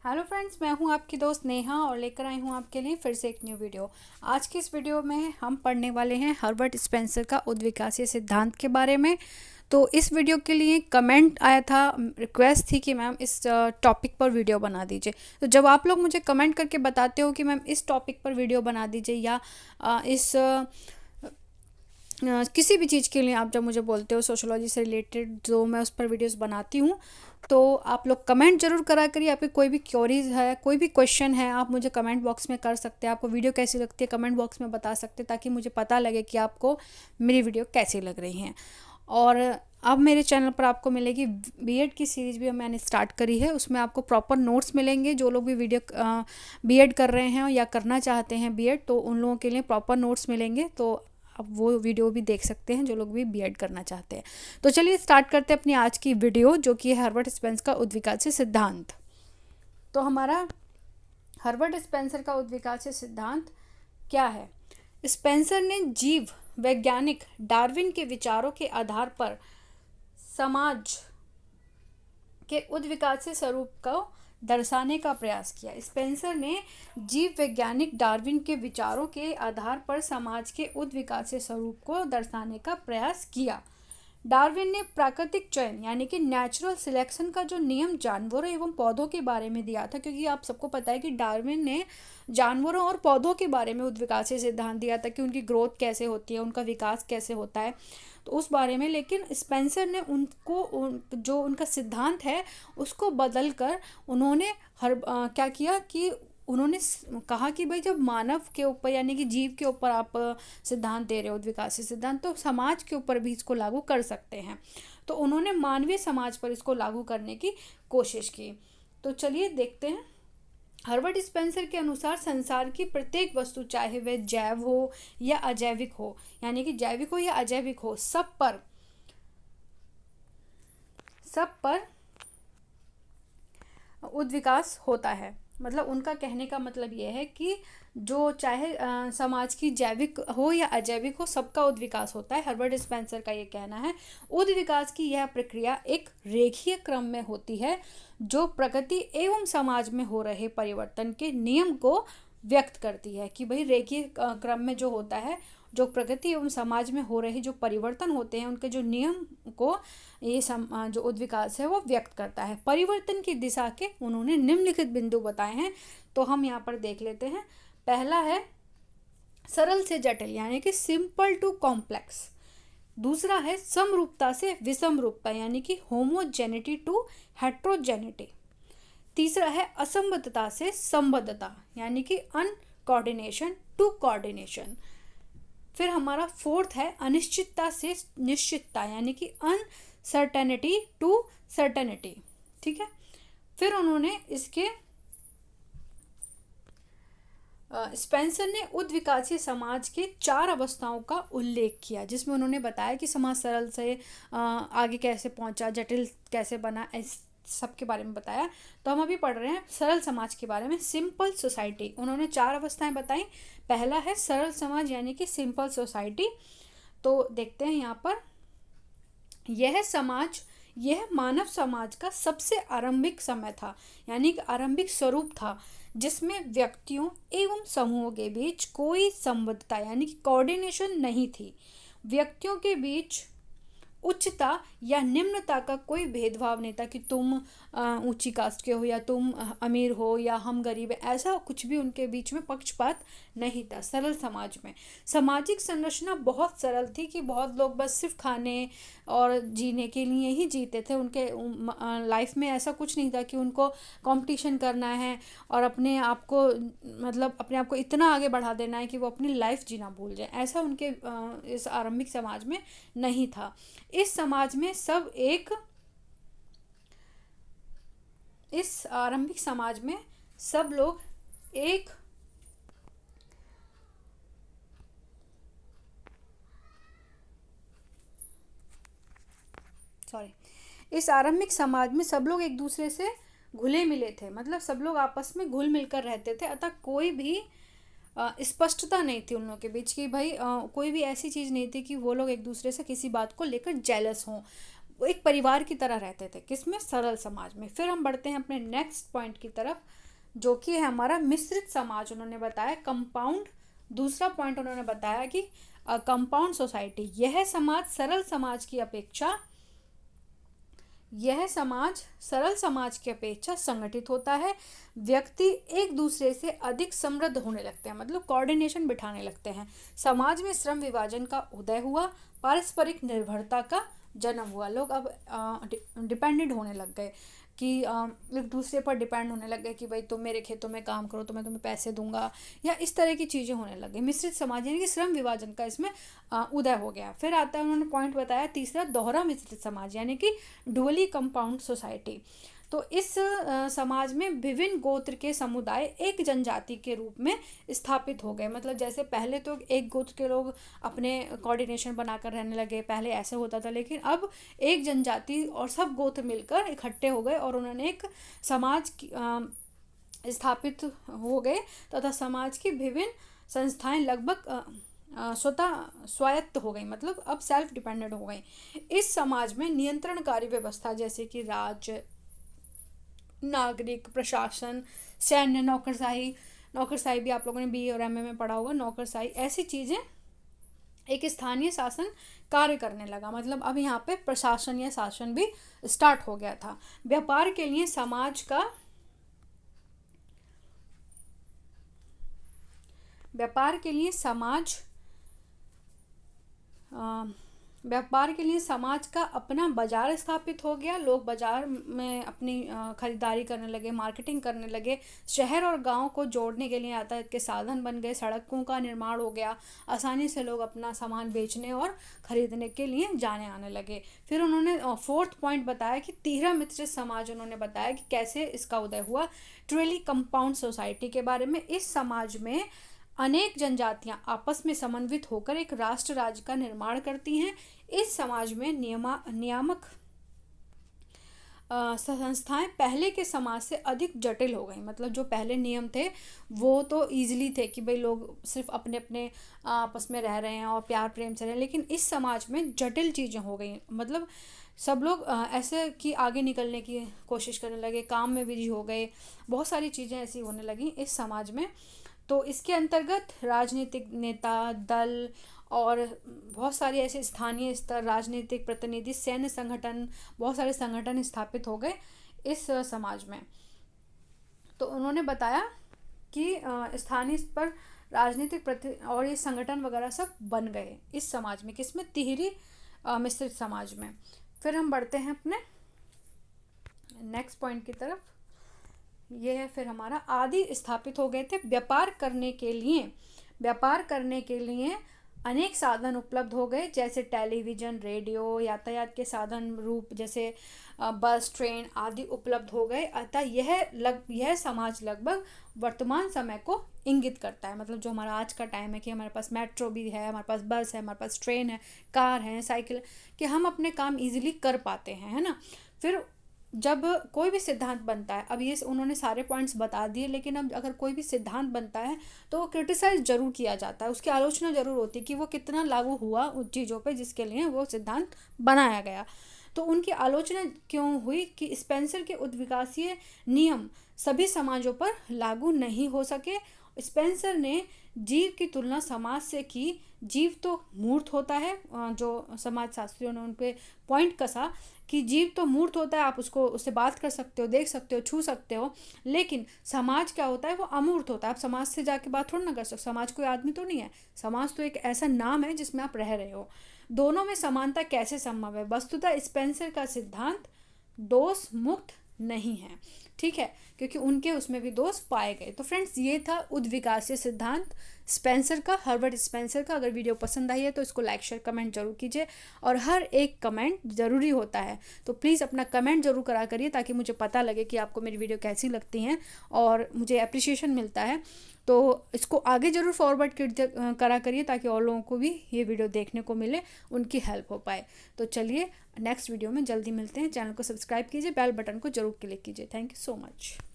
Hello friends, मैं हूं आपकी दोस्त नेहा और लेकर आई हूं आपके लिए फिर से एक न्यू वीडियो। आज की इस वीडियो में हम पढ़ने वाले हैं हर्बर्ट स्पेंसर का उद्विकासीय सिद्धांत के बारे में। तो इस वीडियो के लिए कमेंट आया था, रिक्वेस्ट थी कि मैम इस टॉपिक पर वीडियो बना दीजिए। तो जब आप लोग मुझे कमेंट करके बताते हो कि मैम इस टॉपिक पर वीडियो बना दीजिए या किसी भी चीज़ के लिए आप जब मुझे बोलते हो सोशोलॉजी से रिलेटेड, जो मैं उस पर वीडियोस बनाती हूँ, तो आप लोग कमेंट जरूर करा करिए। आपकी कोई भी क्वेरीज है, कोई भी क्वेश्चन है, आप मुझे कमेंट बॉक्स में कर सकते हैं। आपको वीडियो कैसी लगती है कमेंट बॉक्स में बता सकते हैं, ताकि मुझे पता लगे कि आपको मेरी वीडियो कैसी लग रही हैं। और अब मेरे चैनल पर आपको मिलेगी बीएड की सीरीज़ भी मैंने स्टार्ट करी है। उसमें आपको प्रॉपर नोट्स मिलेंगे। जो लोग भी वीडियो बीएड कर रहे हैं या करना चाहते हैं बीएड, तो उन लोगों के लिए प्रॉपर नोट्स मिलेंगे। तो आप वो वीडियो भी देख सकते हैं जो लोग भी बीएड करना चाहते हैं। तो चलिए स्टार्ट करते हैं अपनी आज की वीडियो, जो कि है हर्बर्ट स्पेंसर का उद्विकासीय सिद्धांत। तो हमारा हर्बर्ट स्पेंसर का उद्विकासीय सिद्धांत क्या है? स्पेंसर ने जीव वैज्ञानिक डार्विन के विचारों के आधार पर समाज के उद्विकासीय स्वरूप को दर्शाने का प्रयास किया। स्पेंसर ने जीव वैज्ञानिक डार्विन के विचारों के आधार पर समाज के उद्विकासीय स्वरूप को दर्शाने का प्रयास किया। डार्विन ने प्राकृतिक चयन यानी कि नेचुरल सिलेक्शन का जो नियम जानवरों एवं पौधों के बारे में दिया था, क्योंकि आप सबको पता है कि डार्विन ने जानवरों और पौधों के बारे में उद्विकासीय सिद्धांत दिया था कि उनकी ग्रोथ कैसे होती है, उनका विकास कैसे होता है, तो उस बारे में। लेकिन स्पेंसर ने जो उनका सिद्धांत है उसको बदल कर उन्होंने क्या किया कि उन्होंने कहा कि भाई जब मानव के ऊपर यानी कि जीव के ऊपर आप सिद्धांत दे रहे हो उद्विकासीय सिद्धांत, तो समाज के ऊपर भी इसको लागू कर सकते हैं। तो उन्होंने मानवीय समाज पर इसको लागू करने की कोशिश की। तो चलिए देखते हैं। हर्बर्ट स्पेंसर के अनुसार संसार की प्रत्येक वस्तु, चाहे वह जैव हो या अजैविक हो, यानी कि जैविक हो या अजैविक हो, सब पर उद्विकास होता है। मतलब उनका कहने का मतलब यह है कि जो चाहे समाज की जैविक हो या अजैविक हो, सबका उद्विकास होता है। हर्बर्ट स्पेंसर का ये कहना है। उद्विकास की यह प्रक्रिया एक रेखीय क्रम में होती है, जो प्रकृति एवं समाज में हो रहे परिवर्तन के नियम को व्यक्त करती है। कि भाई रेखीय क्रम में जो होता है, जो प्रकृति एवं समाज में हो रहे जो परिवर्तन होते हैं, उनके जो नियम को जो उद्विकास है वो व्यक्त करता है। परिवर्तन की दिशा के उन्होंने निम्नलिखित बिंदु बताए हैं, तो हम यहाँ पर देख लेते हैं। पहला है सरल से जटिल, यानी कि सिंपल टू कॉम्प्लेक्स। दूसरा है समरूपता से विषमरूपता, यानी कि होमोजेनिटी टू हेट्रोजेनिटी। तीसरा है असंबद्धता से संबद्धता, यानी कि अनकोऑर्डिनेशन टू कोऑर्डिनेशन। फिर हमारा फोर्थ है अनिश्चितता से निश्चितता, यानी कि अनसर्टेनिटी टू सर्टेनिटी। ठीक है। फिर उन्होंने इसके स्पेंसर ने उद्विकासीय समाज के 4 अवस्थाओं का उल्लेख किया, जिसमें उन्होंने बताया कि समाज सरल से आगे कैसे पहुंचा, जटिल कैसे बना, इस सब के बारे में बताया। तो हम अभी पढ़ रहे हैं सरल समाज के बारे में। सिंपल सोसाइटी, उन्होंने 4 अवस्थाएं बताई। पहला है सरल समाज, यानी कि सिंपल सोसाइटी। तो देखते हैं यहाँ पर, यह मानव समाज का सबसे आरंभिक समय था, यानी कि आरंभिक स्वरूप था, जिसमें व्यक्तियों एवं समूहों के बीच कोई संबद्धता यानी कि कोऑर्डिनेशन नहीं थी। व्यक्तियों के बीच उच्चता या निम्नता का कोई भेदभाव नहीं था कि तुम ऊंची कास्ट के हो या तुम अमीर हो या हम गरीब है, ऐसा कुछ भी उनके बीच में पक्षपात नहीं था। सरल समाज में सामाजिक संरचना बहुत सरल थी कि बहुत लोग बस सिर्फ खाने और जीने के लिए ही जीते थे। उनके लाइफ में ऐसा कुछ नहीं था कि उनको कंपटीशन करना है और अपने आप को इतना आगे बढ़ा देना है कि वो अपनी लाइफ जीना भूल जाए। ऐसा उनके इस आरंभिक समाज में नहीं था। इस आरंभिक समाज में सब लोग एक दूसरे से घुले मिले थे, मतलब सब लोग आपस में घुल मिलकर रहते थे। अतः कोई भी स्पष्टता नहीं थी उन लोगों के बीच कि भाई कोई भी ऐसी चीज़ नहीं थी कि वो लोग एक दूसरे से किसी बात को लेकर जेलस हों। वो एक परिवार की तरह रहते थे, किसमें, सरल समाज में। फिर हम बढ़ते हैं अपने नेक्स्ट पॉइंट की तरफ, जो कि है हमारा मिश्रित समाज। उन्होंने बताया कंपाउंड, दूसरा पॉइंट उन्होंने बताया कि कंपाउंड सोसाइटी, यह समाज सरल समाज की अपेक्षा, यह समाज सरल समाज की अपेक्षा संगठित होता है। व्यक्ति एक दूसरे से अधिक समृद्ध होने लगते हैं, मतलब कोऑर्डिनेशन बिठाने लगते हैं। समाज में श्रम विभाजन का उदय हुआ, पारस्परिक निर्भरता का जन्म हुआ। लोग अब डिपेंडेंट होने लग गए कि एक दूसरे पर डिपेंड होने लग गए कि भाई तुम मेरे खेतों में काम करो तो मैं तुम्हें पैसे दूंगा, या इस तरह की चीज़ें होने लग गई। मिश्रित समाज यानी कि श्रम विभाजन का इसमें उदय हो गया। फिर आता है, उन्होंने पॉइंट बताया तीसरा, दोहरा मिश्रित समाज यानी कि डुअली कंपाउंड सोसाइटी। तो इस समाज में विभिन्न गोत्र के समुदाय एक जनजाति के रूप में स्थापित हो गए। मतलब जैसे पहले तो एक गोत्र के लोग अपने कोऑर्डिनेशन बनाकर रहने लगे, पहले ऐसे होता था, लेकिन अब एक जनजाति और सब गोत्र मिलकर इकट्ठे हो गए और उन्होंने एक समाज स्थापित हो गए, तथा समाज की विभिन्न संस्थाएं लगभग स्वतः स्वायत्त हो गई, मतलब अब सेल्फ डिपेंडेंट हो गई। इस समाज में नियंत्रणकारी व्यवस्था जैसे कि राज्य, नागरिक, प्रशासन, सैन्य, नौकरशाही भी आप लोगों ने BA और MA में पढ़ा होगा, नौकरशाही, ऐसी चीज़ें, एक स्थानीय शासन कार्य करने लगा। मतलब अब यहाँ पे प्रशासन या शासन भी स्टार्ट हो गया था। व्यापार के लिए समाज का, व्यापार के लिए समाज का अपना बाजार स्थापित हो गया। लोग बाजार में अपनी खरीदारी करने लगे, मार्केटिंग करने लगे। शहर और गांव को जोड़ने के लिए यातायात के साधन बन गए, सड़कों का निर्माण हो गया, आसानी से लोग अपना सामान बेचने और खरीदने के लिए जाने आने लगे। फिर उन्होंने फोर्थ पॉइंट बताया कि तीसरा मिश्रित समाज, उन्होंने बताया कि कैसे इसका उदय हुआ, ट्रिली कंपाउंड सोसाइटी के बारे में। इस समाज में अनेक जनजातियां आपस में समन्वित होकर एक राष्ट्र राज्य का निर्माण करती हैं। इस समाज में नियामक संस्थाएं पहले के समाज से अधिक जटिल हो गई। मतलब जो पहले नियम थे वो तो ईजिली थे कि भाई लोग सिर्फ अपने अपने आपस में रह रहे हैं और प्यार प्रेम से रहे, लेकिन इस समाज में जटिल चीज़ें हो गई। मतलब सब लोग ऐसे कि आगे निकलने की कोशिश करने लगे, काम में बिजी हो गए, बहुत सारी चीज़ें ऐसी होने लगी इस समाज में। तो इसके अंतर्गत राजनीतिक नेता, दल और बहुत सारे ऐसे स्थानीय स्तर, राजनीतिक प्रतिनिधि, सैन्य संगठन, बहुत सारे संगठन स्थापित हो गए इस समाज में। तो उन्होंने बताया कि स्थानीय स्तर, राजनीतिक और ये संगठन वगैरह सब बन गए इस समाज में, किसमें, तिहरी मिश्रित समाज में। फिर हम बढ़ते हैं अपने नेक्स्ट पॉइंट की तरफ। ये है फिर हमारा, आदि स्थापित हो गए थे। व्यापार करने के लिए अनेक साधन उपलब्ध हो गए, जैसे टेलीविज़न, रेडियो, यातायात के साधन रूप जैसे बस, ट्रेन आदि उपलब्ध हो गए। अतः यह समाज लगभग वर्तमान समय को इंगित करता है। मतलब जो हमारा आज का टाइम है कि हमारे पास मेट्रो भी है, हमारे पास बस है, हमारे पास ट्रेन है, कार है, साइकिल, कि हम अपने काम इजीली कर पाते हैं, है ना। फिर जब कोई भी सिद्धांत बनता है, अब ये उन्होंने सारे पॉइंट्स बता दिए, लेकिन अब अगर कोई भी सिद्धांत बनता है तो वो क्रिटिसाइज जरूर किया जाता है, उसकी आलोचना जरूर होती है कि वो कितना लागू हुआ उन चीज़ों पे जिसके लिए वो सिद्धांत बनाया गया। तो उनकी आलोचना क्यों हुई कि स्पेंसर के उद्विकासीय नियम सभी समाजों पर लागू नहीं हो सके। स्पेंसर ने जीव की तुलना समाज से की। जीव तो मूर्त होता है, जो समाज शास्त्रियों ने उन पे पॉइंट कसा कि जीव तो मूर्त होता है, आप उससे बात कर सकते हो, देख सकते हो, छू सकते हो, लेकिन समाज क्या होता है, वो अमूर्त होता है। आप समाज से जाके बात थोड़ा ना कर सकते, समाज कोई आदमी तो नहीं है, समाज तो एक ऐसा नाम है जिसमें आप रह रहे हो। दोनों में समानता कैसे संभव है? वस्तुतः स्पेंसर का सिद्धांत दोष मुक्त नहीं है, ठीक है, क्योंकि उनके उसमें भी दोष पाए गए। तो फ्रेंड्स, ये था उद्विकासीय सिद्धांत स्पेंसर का, हर्बर्ट स्पेंसर का। अगर वीडियो पसंद आई है तो इसको लाइक, शेयर, कमेंट जरूर कीजिए, और हर एक कमेंट ज़रूरी होता है, तो प्लीज़ अपना कमेंट जरूर करा करिए ताकि मुझे पता लगे कि आपको मेरी वीडियो कैसी लगती हैं और मुझे अप्रिशिएशन मिलता है। तो इसको आगे ज़रूर फॉरवर्ड करा करिए ताकि और लोगों को भी ये वीडियो देखने को मिले, उनकी हेल्प हो पाए। तो चलिए नेक्स्ट वीडियो में जल्दी मिलते हैं। चैनल को सब्सक्राइब कीजिए, बेल बटन को जरूर क्लिक कीजिए। Thank you so much.